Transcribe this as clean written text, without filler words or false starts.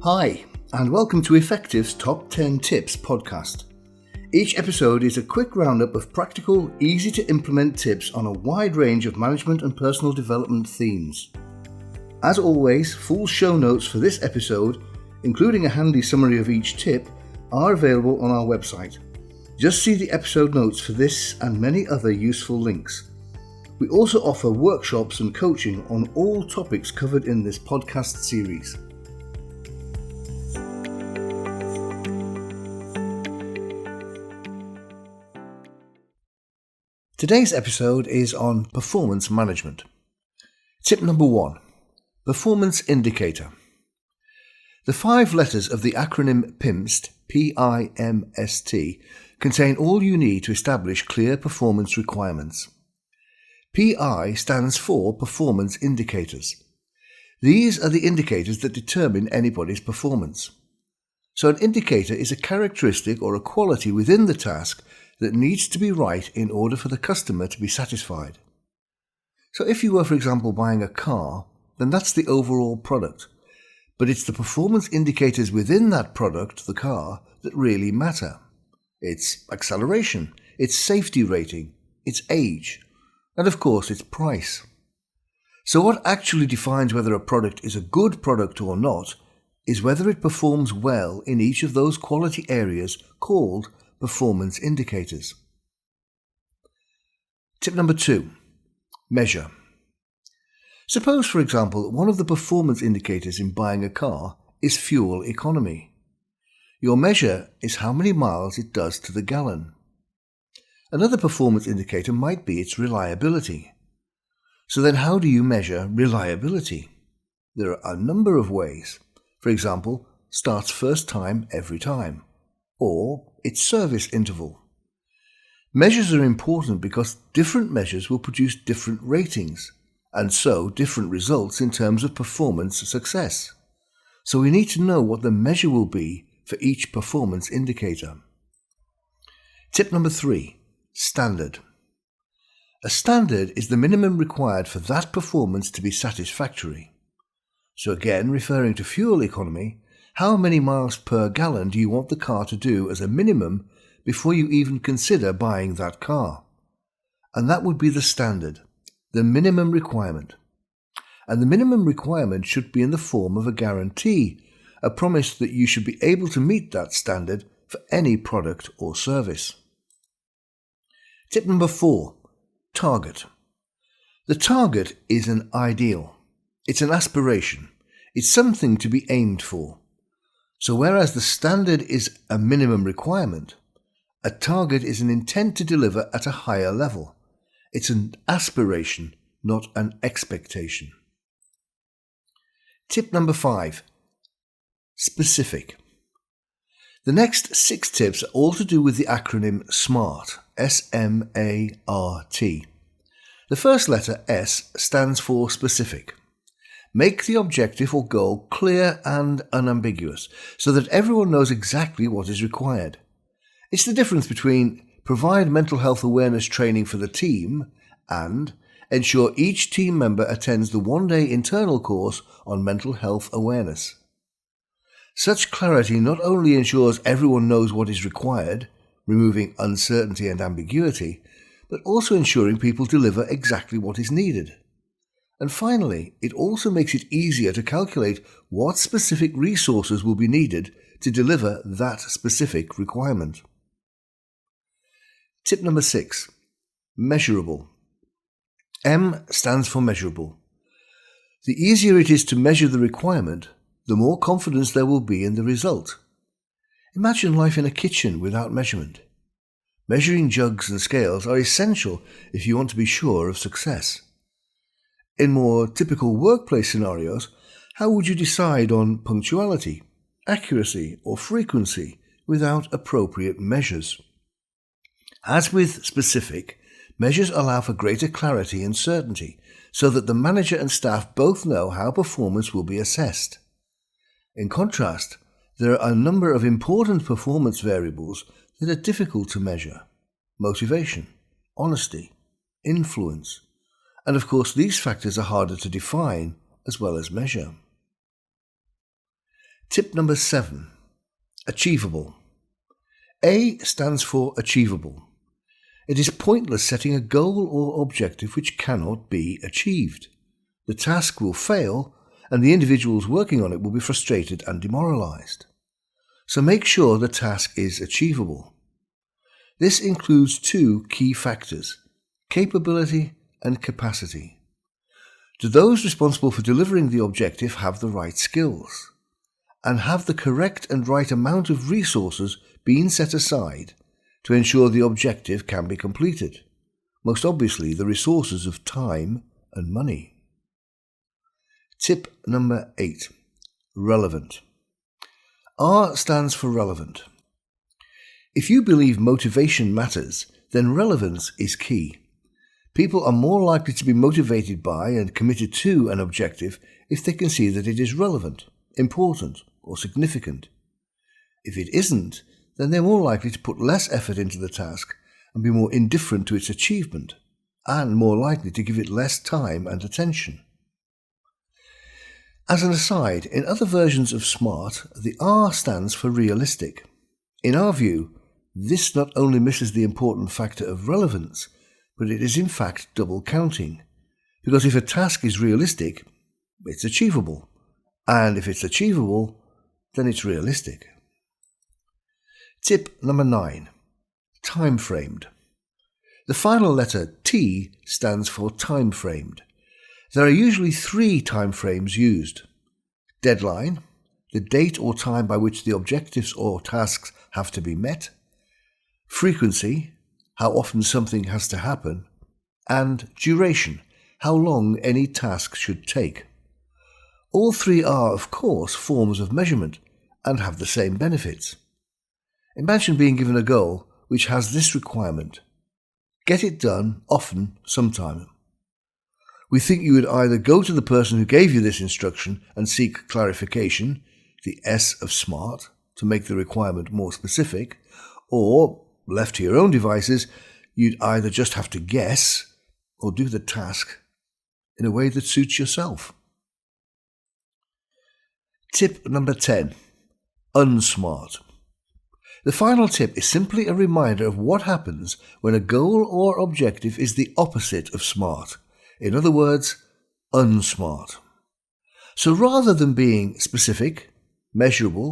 Hi, and welcome to Effective's Top 10 Tips podcast. Each episode is a quick roundup of practical, easy to implement tips on a wide range of management and personal development themes. As always, full show notes for this episode, including a handy summary of each tip, are available on our website. Just see the episode notes for this and many other useful links. We also offer workshops and coaching on all topics covered in this podcast series. Today's episode is on performance management. Tip number 1. Performance indicator. The 5 letters of the acronym PIMST, P-I-M-S-T, contain all you need to establish clear performance requirements. PI stands for Performance Indicators. These are the indicators that determine anybody's performance. So an indicator is a characteristic or a quality within the task that needs to be right in order for the customer to be satisfied. So if you were, for example, buying a car, then that's the overall product. But it's the performance indicators within that product, the car, that really matter. It's acceleration, its safety rating, its age, and of course its price. So what actually defines whether a product is a good product or not is whether it performs well in each of those quality areas called performance indicators. Tip number 2. Measure. Suppose, for example, that one of the performance indicators in buying a car is fuel economy. Your measure is how many miles it does to the gallon. Another performance indicator might be its reliability. So then how do you measure reliability? There are a number of ways. For example, starts first time every time, or its service interval. Measures are important because different measures will produce different ratings, and so different results in terms of performance success. So we need to know what the measure will be for each performance indicator. Tip number 3. Standard. A standard is the minimum required for that performance to be satisfactory. So again, referring to fuel economy, how many miles per gallon do you want the car to do as a minimum before you even consider buying that car? And that would be the standard, the minimum requirement. And the minimum requirement should be in the form of a guarantee, a promise that you should be able to meet that standard for any product or service. Tip number 4. Target. The target is an ideal. It's an aspiration. It's something to be aimed for. So whereas the standard is a minimum requirement, a target is an intent to deliver at a higher level. It's an aspiration, not an expectation. Tip number 5. Specific. The next 6 tips are all to do with the acronym SMART, S-M-A-R-T. The first letter, S, stands for specific. Make the objective or goal clear and unambiguous so that everyone knows exactly what is required. It's the difference between provide mental health awareness training for the team and ensure each team member attends the one-day internal course on mental health awareness. Such clarity not only ensures everyone knows what is required, removing uncertainty and ambiguity, but also ensuring people deliver exactly what is needed. And finally, it also makes it easier to calculate what specific resources will be needed to deliver that specific requirement. Tip number 6. Measurable. M stands for measurable. The easier it is to measure the requirement, the more confidence there will be in the result. Imagine life in a kitchen without measurement. Measuring jugs and scales are essential if you want to be sure of success. In more typical workplace scenarios, how would you decide on punctuality, accuracy, or frequency without appropriate measures? As with specific, measures allow for greater clarity and certainty so that the manager and staff both know how performance will be assessed. In contrast, there are a number of important performance variables that are difficult to measure: motivation, honesty, influence, and of course these factors are harder to define as well as measure. Tip number 7. Achievable. A stands for achievable. It is pointless setting a goal or objective which cannot be achieved. The task will fail, and the individuals working on it will be frustrated and demoralized. So make sure the task is achievable. This includes 2 key factors: capability and capacity. Do those responsible for delivering the objective have the right skills? And have the correct and right amount of resources been set aside to ensure the objective can be completed? Most obviously, the resources of time and money. Tip number 8. Relevant. R stands for relevant. If you believe motivation matters, then relevance is key. People are more likely to be motivated by and committed to an objective if they can see that it is relevant, important, or significant. If it isn't, then they're more likely to put less effort into the task and be more indifferent to its achievement, and more likely to give it less time and attention. As an aside, in other versions of SMART, the R stands for realistic. In our view, this not only misses the important factor of relevance, but it is in fact double counting. Because if a task is realistic, it's achievable. And if it's achievable, then it's realistic. Tip number 9. Time-framed. The final letter T stands for time-framed. There are usually 3 time frames used: deadline, the date or time by which the objectives or tasks have to be met; frequency, how often something has to happen; and duration, how long any task should take. All 3 are, of course, forms of measurement and have the same benefits. Imagine being given a goal which has this requirement: get it done often, sometime. We think you would either go to the person who gave you this instruction and seek clarification, the S of SMART, to make the requirement more specific, or, left to your own devices, you'd either just have to guess or do the task in a way that suits yourself. Tip number 10. Unsmart. The final tip is simply a reminder of what happens when a goal or objective is the opposite of SMART. In other words, unsmart. So rather than being specific, measurable,